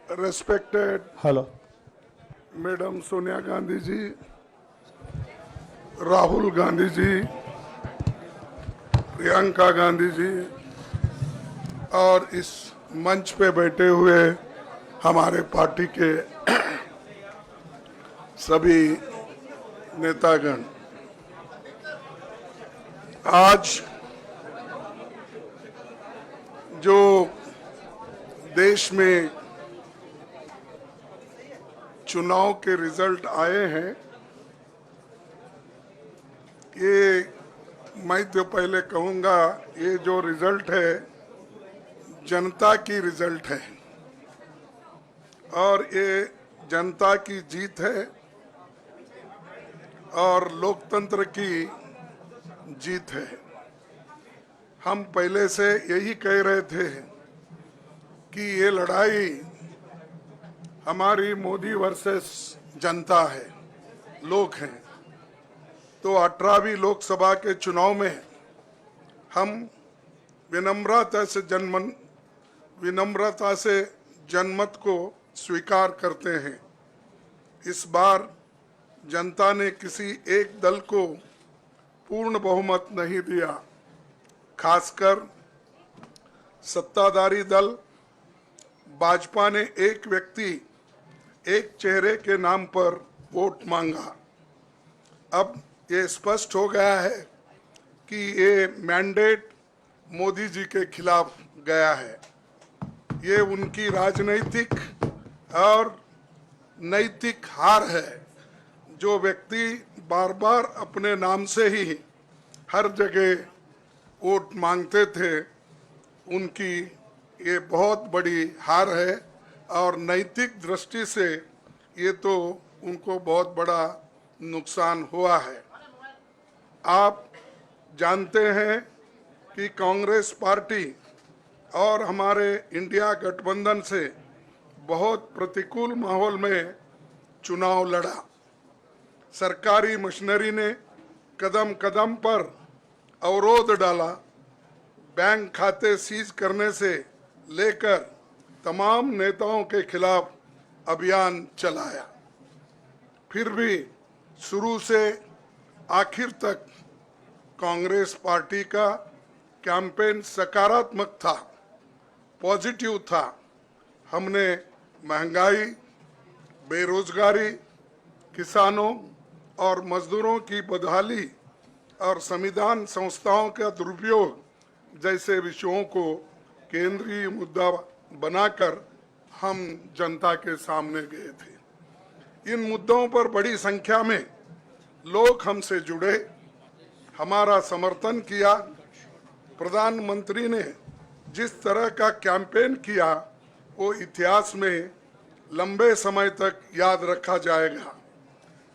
Respected hello Madam Sonia Gandhi ji, Rahul Gandhi ji, Priyanka Gandhi ji और इस मंच पे बैठे हुए हमारे पार्टी के सभी नेतागण, आज जो देश में चुनाव के रिजल्ट आए हैं, ये मैं तो पहले कहूंगा, ये जो रिजल्ट है जनता की रिजल्ट है और ये जनता की जीत है और लोकतंत्र की जीत है। हम पहले से यही कह रहे थे कि ये लड़ाई हमारी मोदी वर्सेस जनता है, लोग हैं। तो 18वीं लोकसभा के चुनाव में हम विनम्रता से जनमत को स्वीकार करते हैं। इस बार जनता ने किसी एक दल को पूर्ण बहुमत नहीं दिया, खासकर सत्ताधारी दल भाजपा ने एक व्यक्ति एक चेहरे के नाम पर वोट मांगा। अब ये स्पष्ट हो गया है कि ये मैंडेट मोदी जी के खिलाफ गया है। ये उनकी राजनीतिक और नैतिक हार है। जो व्यक्ति बार बार अपने नाम से ही हर जगह वोट मांगते थे, उनकी ये बहुत बड़ी हार है और नैतिक दृष्टि से ये तो उनको बहुत बड़ा नुकसान हुआ है। आप जानते हैं कि कांग्रेस पार्टी और हमारे इंडिया गठबंधन से बहुत प्रतिकूल माहौल में चुनाव लड़ा। सरकारी मशीनरी ने कदम कदम पर अवरोध डाला, बैंक खाते सीज करने से लेकर तमाम नेताओं के खिलाफ अभियान चलाया। फिर भी शुरू से आखिर तक कांग्रेस पार्टी का कैंपेन सकारात्मक था, पॉजिटिव था। हमने महंगाई, बेरोजगारी, किसानों और मजदूरों की बदहाली और संविधान संस्थाओं का दुरुपयोग जैसे विषयों को केंद्रीय मुद्दा बनाकर हम जनता के सामने गए थे। इन मुद्दों पर बड़ी संख्या में लोग हमसे जुड़े, हमारा समर्थन किया। प्रधानमंत्री ने जिस तरह का कैंपेन किया वो इतिहास में लंबे समय तक याद रखा जाएगा।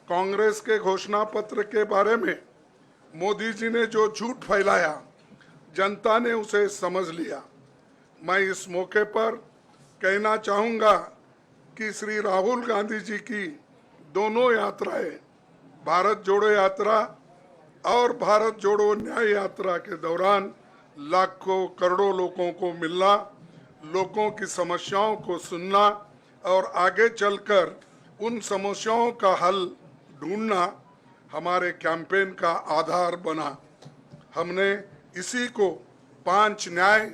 कांग्रेस के घोषणा पत्र के बारे में मोदी जी ने जो झूठ फैलाया, जनता ने उसे समझ लिया। मैं इस मौके पर कहना चाहूँगा कि श्री राहुल गांधी जी की दोनों यात्राएं, भारत जोड़ो यात्रा और भारत जोड़ो न्याय यात्रा के दौरान लाखों करोड़ों लोगों को मिलना, लोगों की समस्याओं को सुनना और आगे चलकर उन समस्याओं का हल ढूंढना हमारे कैंपेन का आधार बना। हमने इसी को 5 न्याय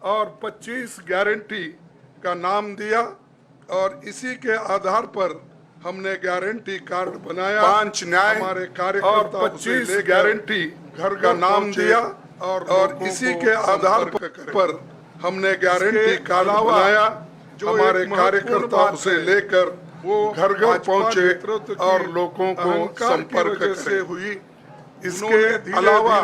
और 25 गारंटी का नाम दिया और इसी के आधार पर हमने गारंटी कार्ड बनाया। 5 न्याय हमारे कार्यकर्ता और 25 गारंटी घर का नाम दिया और इसी के आधार पर हमने गारंटी कार्ड बनाया। जो हमारे कार्यकर्ता उसे लेकर वो घर घर पहुंचे और लोगों को संपर्क से हुई। इसके अलावा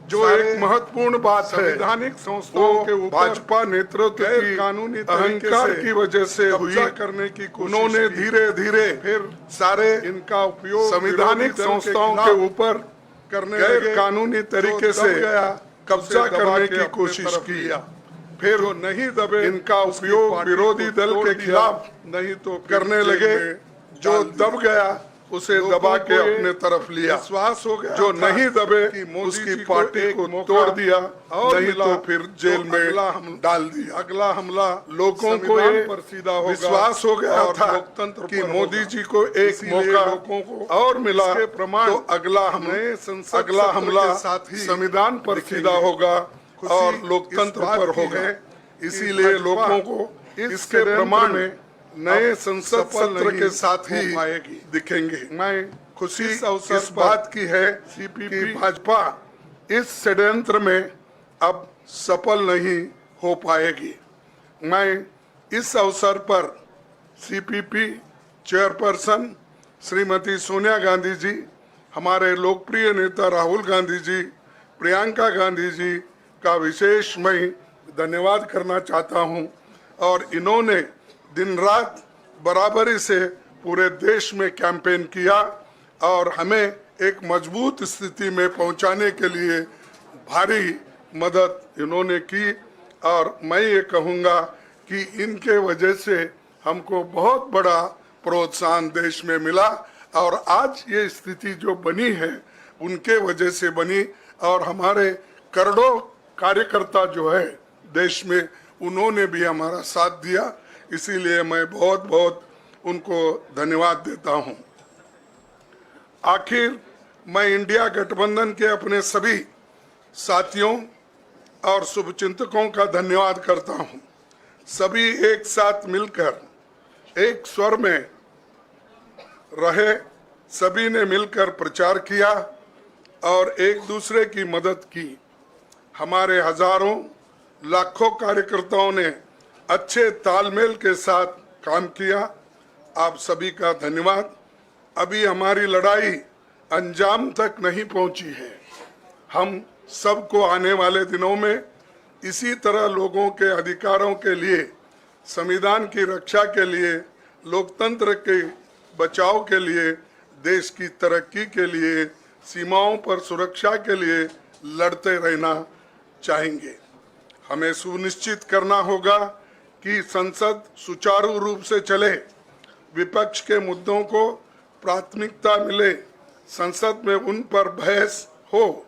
जो एक महत्वपूर्ण बात है, संवैधानिक संस्थाओं के ऊपर भाजपा नेतृत्व की कानूनी अहंकार की वजह से हुई करने की कोशिश। उन्होंने धीरे धीरे फिर सारे इनका उपयोग संवैधानिक संस्थाओं के ऊपर करने लगे, कानूनी तरीके से कब्जा करने की कोशिश की। फिर जो नहीं दबे इनका उपयोग विरोधी दल के खिलाफ नहीं तो करने लगे। जो दब गया उसे दबा के अपने तरफ लिया। विश्वास हो गया जो नहीं दबे उसकी पार्टी को तोड़ दिया, और नहीं तो फिर जेल में डाल दिया। अगला हमला लोगों को ये पर सीधा होगा। विश्वास हो गया था लोकतंत्र कि मोदी जी को एक मौका लोगों को और मिला, प्रमाण तो अगला हमला संविधान पर सीधा होगा और लोकतंत्र पर होगा। इसीलिए लोगों को इसके प्रमाण में नए संसद सत्र के साथ ही दिखेंगे। मैं खुशी इस बात की है कि भाजपा इस षड्यंत्र में अब सफल नहीं हो पाएगी। मैं इस अवसर पर सीपीपी चेयरपर्सन श्रीमती सोनिया गांधी जी, हमारे लोकप्रिय नेता राहुल गांधी जी, प्रियंका गांधी जी का विशेष मैं धन्यवाद करना चाहता हूं। और इन्होंने दिन रात बराबरी से पूरे देश में कैंपेन किया और हमें एक मजबूत स्थिति में पहुंचाने के लिए भारी मदद इन्होंने की। और मैं ये कहूँगा कि इनके वजह से हमको बहुत बड़ा प्रोत्साहन देश में मिला, और आज ये स्थिति जो बनी है उनके वजह से बनी। और हमारे करोड़ों कार्यकर्ता जो है देश में, उन्होंने भी हमारा साथ दिया। इसीलिए मैं बहुत बहुत उनको धन्यवाद देता हूं। आखिर मैं इंडिया गठबंधन के अपने सभी साथियों और शुभचिंतकों का धन्यवाद करता हूं। सभी एक साथ मिलकर एक स्वर में रहे, सभी ने मिलकर प्रचार किया और एक दूसरे की मदद की। हमारे हजारों लाखों कार्यकर्ताओं ने अच्छे तालमेल के साथ काम किया। आप सभी का धन्यवाद। अभी हमारी लड़ाई अंजाम तक नहीं पहुंची है। हम सबको आने वाले दिनों में इसी तरह लोगों के अधिकारों के लिए, संविधान की रक्षा के लिए, लोकतंत्र के बचाव के लिए, देश की तरक्की के लिए, सीमाओं पर सुरक्षा के लिए लड़ते रहना चाहेंगे। हमें सुनिश्चित करना होगा कि संसद सुचारू रूप से चले, विपक्ष के मुद्दों को प्राथमिकता मिले, संसद में उन पर बहस हो।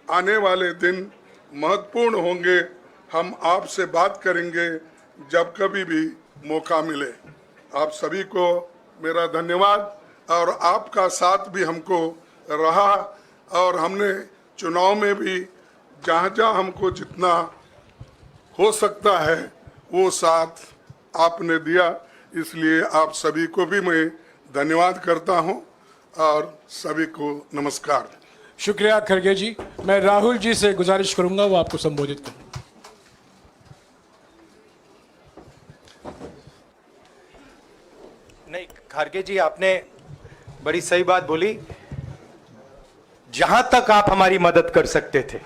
आने वाले दिन महत्वपूर्ण होंगे। हम आपसे बात करेंगे जब कभी भी मौका मिले। आप सभी को मेरा धन्यवाद, और आपका साथ भी हमको रहा, और हमने चुनाव में भी जहाँ जहाँ हमको जितना हो सकता है वो साथ आपने दिया। इसलिए आप सभी को भी मैं धन्यवाद करता हूं और सभी को नमस्कार। शुक्रिया खड़गे जी। मैं राहुल जी से गुजारिश करूंगा वो आपको संबोधित करें। नहीं, खड़गे जी आपने बड़ी सही बात बोली। जहां तक आप हमारी मदद कर सकते थे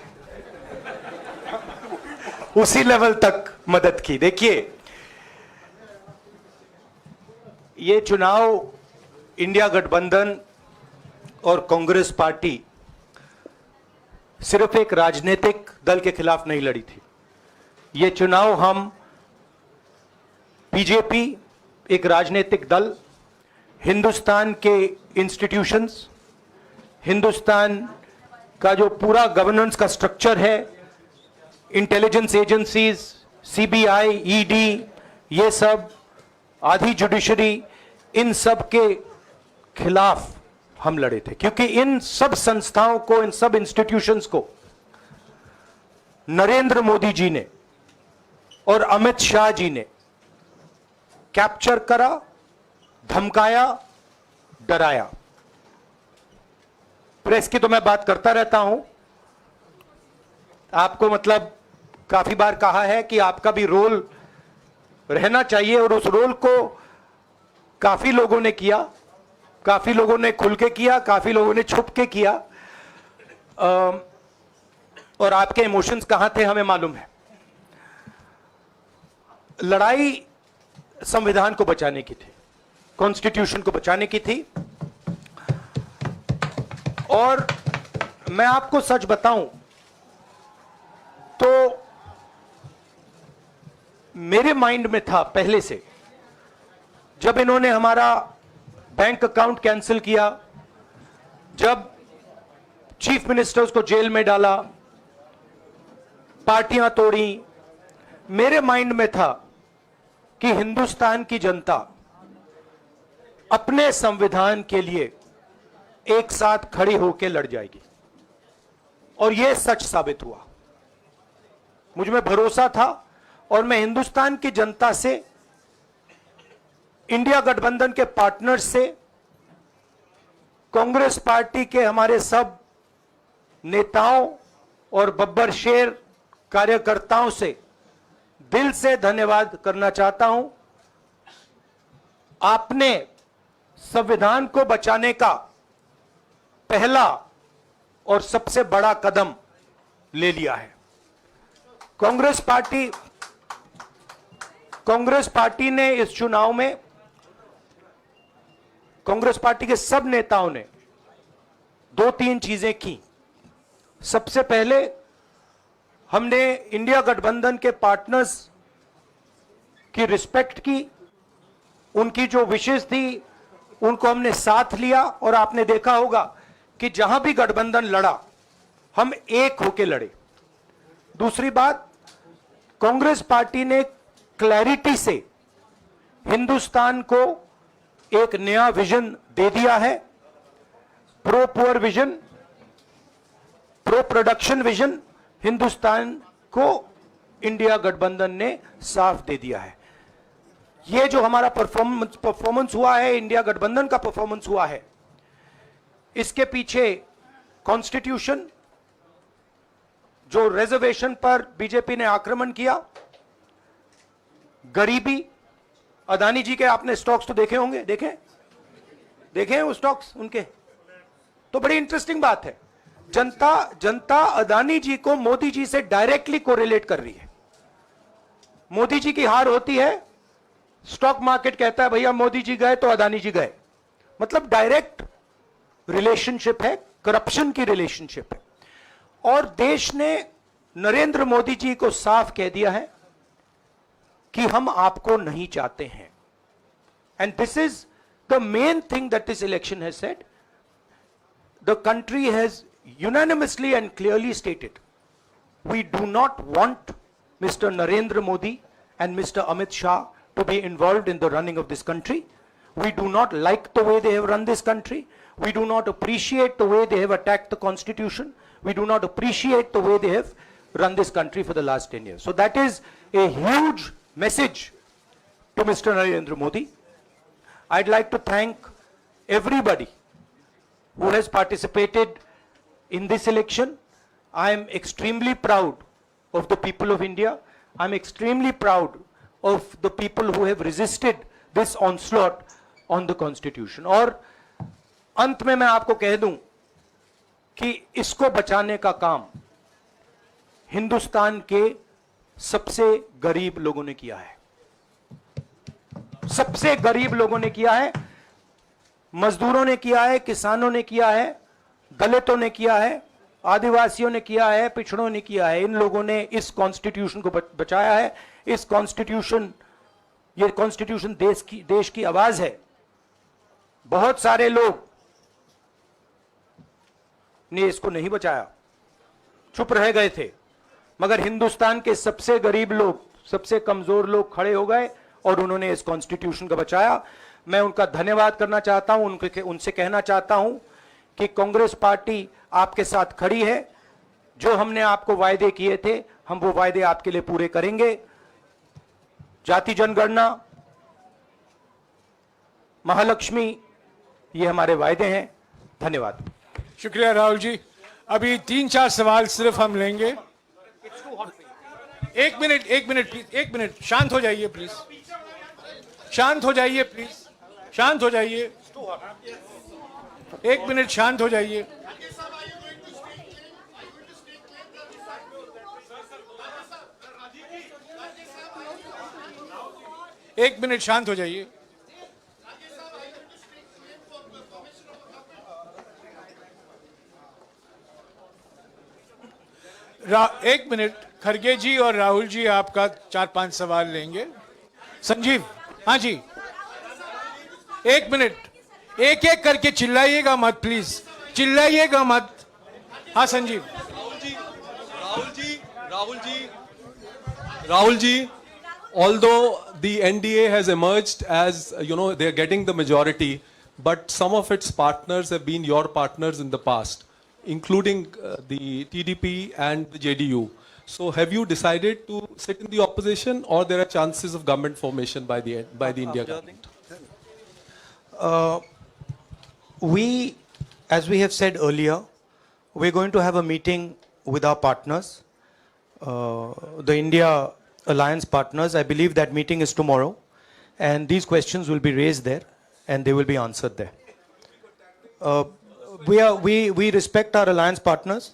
उसी लेवल तक मदद की। देखिए, ये चुनाव इंडिया गठबंधन और कांग्रेस पार्टी सिर्फ एक राजनीतिक दल के खिलाफ नहीं लड़ी थी। ये चुनाव हम बीजेपी, एक राजनीतिक दल, हिंदुस्तान के इंस्टीट्यूशंस, हिंदुस्तान का जो पूरा गवर्नेंस का स्ट्रक्चर है, इंटेलिजेंस एजेंसीज, सीबीआई, ईडी, ये सब, आधी जुडिशरी, इन सब के खिलाफ हम लड़े थे। क्योंकि इन सब संस्थाओं को, इन सब इंस्टीट्यूशंस को नरेंद्र मोदी जी ने और अमित शाह जी ने कैप्चर करा, धमकाया, डराया। प्रेस की तो मैं बात करता रहता हूं। आपको मतलब काफी बार कहा है कि आपका भी रोल रहना चाहिए, और उस रोल को काफी लोगों ने किया, काफी लोगों ने खुल के किया, काफी लोगों ने छुप के किया। और आपके इमोशंस कहां थे हमें मालूम है। लड़ाई संविधान को बचाने की थी, कॉन्स्टिट्यूशन को बचाने की थी। और मैं आपको सच बताऊं तो मेरे माइंड में था पहले से, जब इन्होंने हमारा बैंक अकाउंट कैंसिल किया, जब चीफ मिनिस्टर्स को जेल में डाला, पार्टियां तोड़ी, मेरे माइंड में था कि हिंदुस्तान की जनता अपने संविधान के लिए एक साथ खड़ी होकर लड़ जाएगी, और यह सच साबित हुआ। मुझ में भरोसा था और मैं हिंदुस्तान की जनता से, इंडिया गठबंधन के पार्टनर्स से, कांग्रेस पार्टी के हमारे सब नेताओं और बब्बर शेर कार्यकर्ताओं से दिल से धन्यवाद करना चाहता हूं। आपने संविधान को बचाने का पहला और सबसे बड़ा कदम ले लिया है। कांग्रेस पार्टी ने इस चुनाव में, कांग्रेस पार्टी के सब नेताओं ने 2-3 चीजें की। सबसे पहले हमने इंडिया गठबंधन के पार्टनर्स की रिस्पेक्ट की, उनकी जो विशेष थी उनको हमने साथ लिया, और आपने देखा होगा कि जहां भी गठबंधन लड़ा हम एक होकर लड़े। दूसरी बात, कांग्रेस पार्टी ने क्लैरिटी से हिंदुस्तान को एक नया विजन दे दिया है, pro poor vision, pro production vision Hindustan को इंडिया गठबंधन ने साफ दे दिया है। यह जो हमारा परफॉर्मेंस हुआ है, इंडिया गठबंधन का परफॉर्मेंस हुआ है, इसके पीछे कॉन्स्टिट्यूशन, जो रिजर्वेशन पर बीजेपी ने आक्रमण किया, गरीबी, अदानी जी के आपने स्टॉक्स तो देखे होंगे, देखे हैं वो स्टॉक्स उनके, तो बड़ी इंटरेस्टिंग बात है। जनता अदानी जी को मोदी जी से डायरेक्टली कोरिलेट कर रही है। मोदी जी की हार होती है, स्टॉक मार्केट कहता है भैया मोदी जी गए तो अदानी जी गए, मतलब डायरेक्ट रिलेशनशिप है, करप्शन की रिलेशनशिप है। और देश ने नरेंद्र मोदी जी को साफ कह दिया है कि हम आपको नहीं चाहते हैं। And this is the main thing that this election has said. The country has unanimously and clearly stated, we do not want Mr. Narendra Modi and Mr. Amit Shah to be involved in the running of this country. We do not like the way they have run this country. We do not appreciate the way they have attacked the constitution. We do not appreciate the way they have run this country for the last 10 years. So that is a huge message to Mr. Narendra Modi. I'd like to thank everybody who has participated in this election. I am extremely proud of the people of India. I'm extremely proud of the people who have resisted this onslaught on the constitution. और अंत में मैं आपको कह दूं कि इसको बचाने का काम हिंदुस्तान के सबसे गरीब लोगों ने किया है, सबसे गरीब लोगों ने किया है, मजदूरों ने किया है, किसानों ने किया है, दलितों ने किया है, आदिवासियों ने किया है, पिछड़ों ने किया है। इन लोगों ने इस कॉन्स्टिट्यूशन को बचाया है। इस कॉन्स्टिट्यूशन, ये कॉन्स्टिट्यूशन देश की आवाज है। बहुत सारे लोग ने इसको नहीं बचाया, चुप रह गए थे, मगर हिंदुस्तान के सबसे गरीब लोग, सबसे कमजोर लोग खड़े हो गए और उन्होंने इस कॉन्स्टिट्यूशन को बचाया। मैं उनका धन्यवाद करना चाहता हूं, उनसे कहना चाहता हूं कि कांग्रेस पार्टी आपके साथ खड़ी है। जो हमने आपको वायदे किए थे, हम वो वायदे आपके लिए पूरे करेंगे। जाति जनगणना, महालक्ष्मी, ये हमारे वायदे हैं। धन्यवाद। शुक्रिया राहुल जी। अभी 3-4 सवाल सिर्फ हम लेंगे। एक मिनट प्लीज, एक मिनट, शांत हो जाइए प्लीज, शांत हो जाइए प्लीज, शांत हो जाइए, 1 मिनट शांत हो जाइए। एक मिनट शांत हो जाइए। एक मिनट, खरगे जी और राहुल जी आपका 4-5 सवाल लेंगे। संजीव, हाँ जी, एक एक एक करके चिल्लाइएगा मत प्लीज, चिल्लाइएगा मत। हाँ Sanjeev. Rahul ji, although the NDA has emerged as, they're getting the majority, but some of its partners have been your partners in the past, including the TDP and the JDU. So have you decided to sit in the opposition, or there are chances of government formation by the India government? We, as we have said earlier, we're going to have a meeting with our partners, the India Alliance partners. I believe that meeting is tomorrow, and these questions will be raised there, and they will be answered there. We respect our alliance partners,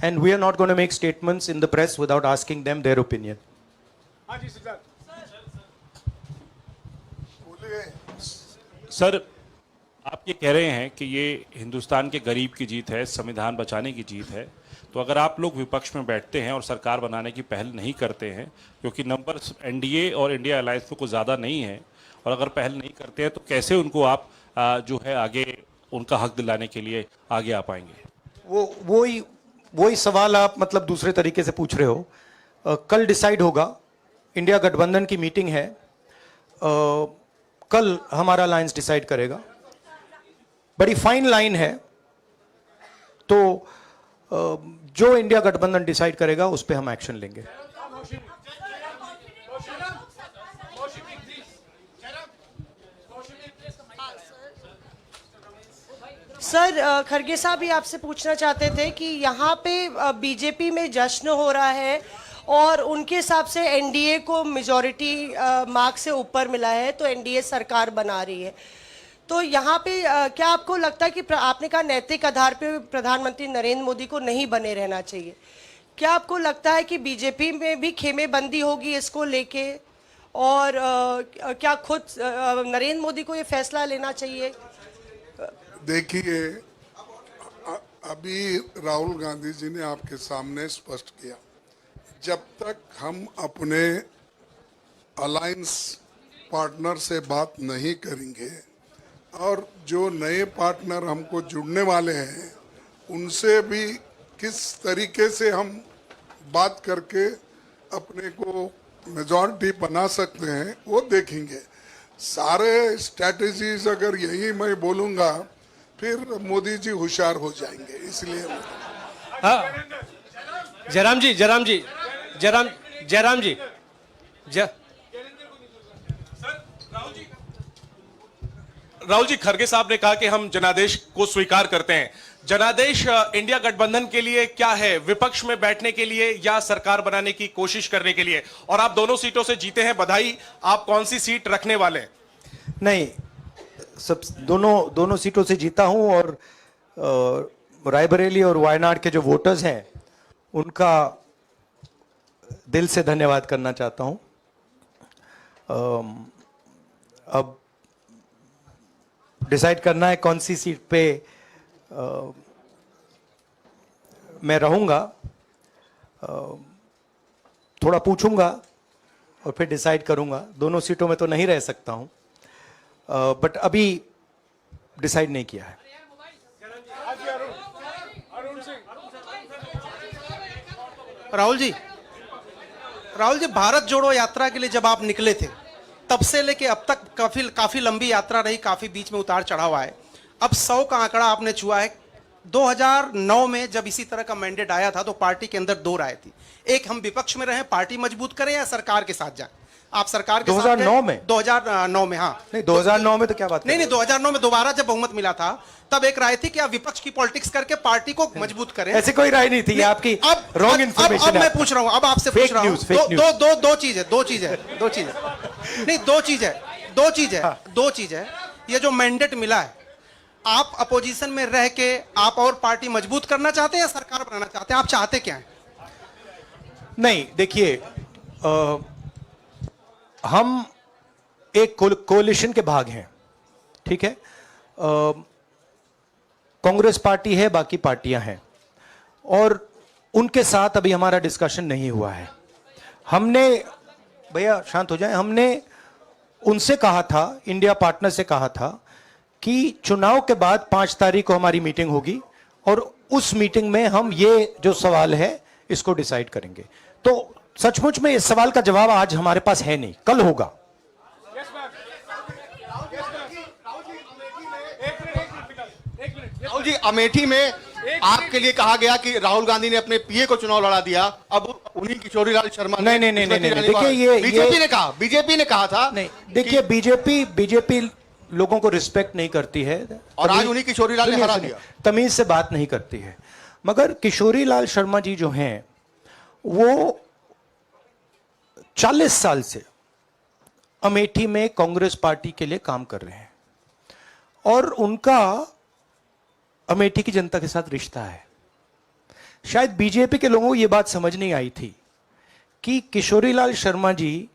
and we are not going to make statements in the press without asking them their opinion. हाँ जी Siddharth. Sir, आप ये कह रहे हैं कि ये हिंदुस्तान के गरीब की जीत है, संविधान बचाने की जीत है, तो अगर आप लोग विपक्ष में बैठते हैं और सरकार बनाने की पहल नहीं करते हैं, क्योंकि नंबर एनडीए और इंडिया अलायंस में कुछ ज़्यादा नहीं है, और अगर पहल नहीं करते हैं तो कैसे उनको आप जो है आगे उनका हक दिलाने के लिए आगे आ पाएंगे? वही सवाल आप मतलब दूसरे तरीके से पूछ रहे हो। कल डिसाइड होगा, इंडिया गठबंधन की मीटिंग है, कल हमारा अलायंस डिसाइड करेगा। बड़ी फाइन लाइन है, तो जो इंडिया गठबंधन डिसाइड करेगा उस पे हम एक्शन लेंगे। सर, खरगे साहब भी आपसे पूछना चाहते थे कि यहाँ पे बीजेपी में जश्न हो रहा है और उनके हिसाब से एनडीए को मेजॉरिटी मार्क से ऊपर मिला है, तो एनडीए सरकार बना रही है। तो यहाँ पे क्या आपको लगता है कि आपने कहा नैतिक आधार पे प्रधानमंत्री नरेंद्र मोदी को नहीं बने रहना चाहिए, क्या आपको लगता है कि बीजेपी में भी खेमेबंदी होगी इसको लेके, और क्या खुद नरेंद्र मोदी को ये फैसला लेना चाहिए? देखिए, अभी राहुल गांधी जी ने आपके सामने स्पष्ट किया, जब तक हम अपने अलायंस पार्टनर से बात नहीं करेंगे और जो नए पार्टनर हमको जुड़ने वाले हैं उनसे भी किस तरीके से हम बात करके अपने को मेजॉरिटी बना सकते हैं वो देखेंगे। सारे स्ट्रैटेजीज अगर यही मैं बोलूँगा फिर मोदी जी होशियार हो जाएंगे, इसलिए। हाँ, जयराम जी, राहुल जी, खरगे साहब ने कहा कि हम जनादेश को स्वीकार करते हैं। जनादेश इंडिया गठबंधन के लिए क्या है? विपक्ष में बैठने के लिए या सरकार बनाने की कोशिश करने के लिए? और आप दोनों सीटों से जीते हैं, बधाई। आप कौन सी सीट रखने वाले हैं? नहीं, सब दोनों सीटों से जीता हूं, और रायबरेली और वायनाड के जो वोटर्स हैं उनका दिल से धन्यवाद करना चाहता हूं। अब डिसाइड करना है कौन सी सीट पे मैं रहूंगा, थोड़ा पूछूंगा और फिर डिसाइड करूंगा। दोनों सीटों में तो नहीं रह सकता हूं, बट अभी डिसाइड नहीं किया है। राहुल जी, भारत जोड़ो यात्रा के लिए जब आप निकले थे तब से लेके अब तक काफी लंबी यात्रा रही, काफी बीच में उतार चढ़ाव आए। अब 100 का आंकड़ा आपने छुआ है। 2009 में जब इसी तरह का मैंडेट आया था तो पार्टी के अंदर दो राय थी, एक हम विपक्ष में रहें, पार्टी मजबूत करें, या सरकार के साथ जाएं। आप सरकार के 2009 में 2009 में हाँ नहीं, 2009 में तो क्या बात नहीं 2009 में दोबारा जब बहुमत मिला था तब एक राय थी कि आप विपक्ष की पॉलिटिक्स करके पार्टी को मजबूत करें। ऐसी कोई राय नहीं थी, ये आपकी रॉन्ग इंफॉर्मेशन है। अब मैं पूछ रहा हूं, अब आपसे पूछ रहा हूं, दो चीज है। ये जो मैंडेट मिला है, आप अपोजिशन में रह के आप और पार्टी मजबूत करना चाहते हैं या सरकार बनाना चाहते हैं? आप चाहते क्या हैं? नहीं, देखिए, हम एक कोलिशन के भाग हैं, ठीक है। कांग्रेस पार्टी है, बाकी पार्टियां हैं, और उनके साथ अभी हमारा डिस्कशन नहीं हुआ है। हमने, भैया शांत हो जाए, हमने उनसे कहा था, इंडिया पार्टनर से कहा था कि चुनाव के बाद 5 तारीख को हमारी मीटिंग होगी और उस मीटिंग में हम ये जो सवाल है इसको डिसाइड करेंगे। तो सचमुच में इस सवाल का जवाब आज हमारे पास है नहीं, कल होगा। राहुल जी, अमेठी में आपके लिए कहा गया कि राहुल गांधी ने अपने पीए को चुनाव लड़ा दिया, अब उन्हीं किशोरीलाल शर्मा नहीं, देखिए ये बीजेपी ने कहा था। नहीं, देखिए बीजेपी लोगों को रिस्पेक्ट नहीं करती है और आज उन्हीं किशोरीलाल ने हरा दिया। तमीज से बात नहीं करती है। मगर किशोरीलाल शर्मा जी जो हैं वो 40 साल से अमेठी में कांग्रेस पार्टी के लिए काम कर रहे हैं और उनका अमेठी की जनता के साथ रिश्ता है। शायद बीजेपी के लोगों को यह बात समझ नहीं आई थी कि किशोरीलाल शर्मा जी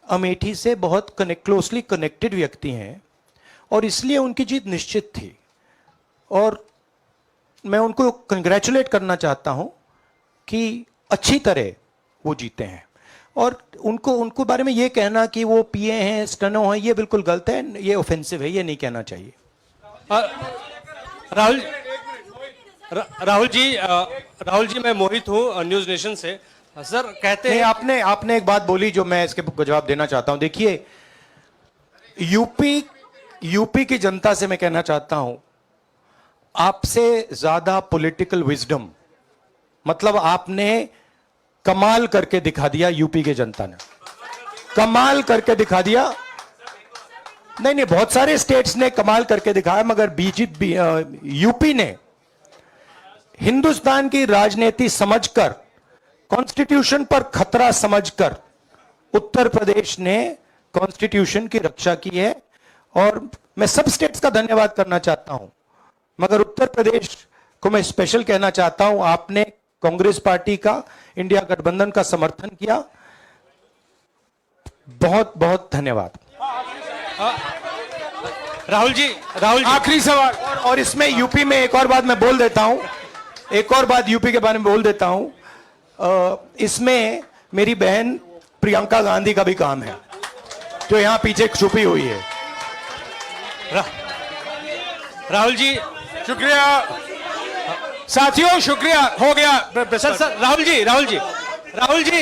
अमेठी से बहुत क्लोजली कनेक्टेड व्यक्ति हैं और इसलिए उनकी जीत निश्चित थी। और मैं उनको कंग्रेचुलेट करना चाहता हूं कि अच्छी तरह वो जीते हैं। और उनको बारे में ये कहना कि वो पीए हैं, स्टनो हैं, ये बिल्कुल गलत है, ये ऑफेंसिव है, ये नहीं कहना चाहिए। राहुल जी मैं मोहित हूँ न्यूज नेशन से। सर कहते हैं आपने एक बात बोली जो मैं इसके जवाब देना चाहता हूं। देखिए यूपी की जनता से मैं कहना चाहता हूं, आपसे ज्यादा पॉलिटिकल विजडम, मतलब आपने कमाल करके दिखा दिया। यूपी की जनता ने कमाल करके दिखा दिया। नहीं, बहुत सारे स्टेट्स ने कमाल करके दिखाया, मगर बीजेपी यूपी ने हिंदुस्तान की राजनीति समझकर, कॉन्स्टिट्यूशन पर खतरा समझकर उत्तर प्रदेश ने कॉन्स्टिट्यूशन की रक्षा की है। और मैं सब स्टेट्स का धन्यवाद करना चाहता हूं, मगर उत्तर प्रदेश को मैं स्पेशल कहना चाहता हूं, आपने कांग्रेस पार्टी का, इंडिया गठबंधन का समर्थन किया। बहुत बहुत धन्यवाद। राहुल जी आखिरी सवाल। और इसमें यूपी में एक और बात मैं बोल देता हूं, एक और बात यूपी के बारे में बोल देता हूं। इसमें मेरी बहन प्रियंका गांधी का भी काम है, जो यहां पीछे छुपी हुई है। राहुल जी शुक्रिया साथियों, शुक्रिया। हो गया सर राहुल जी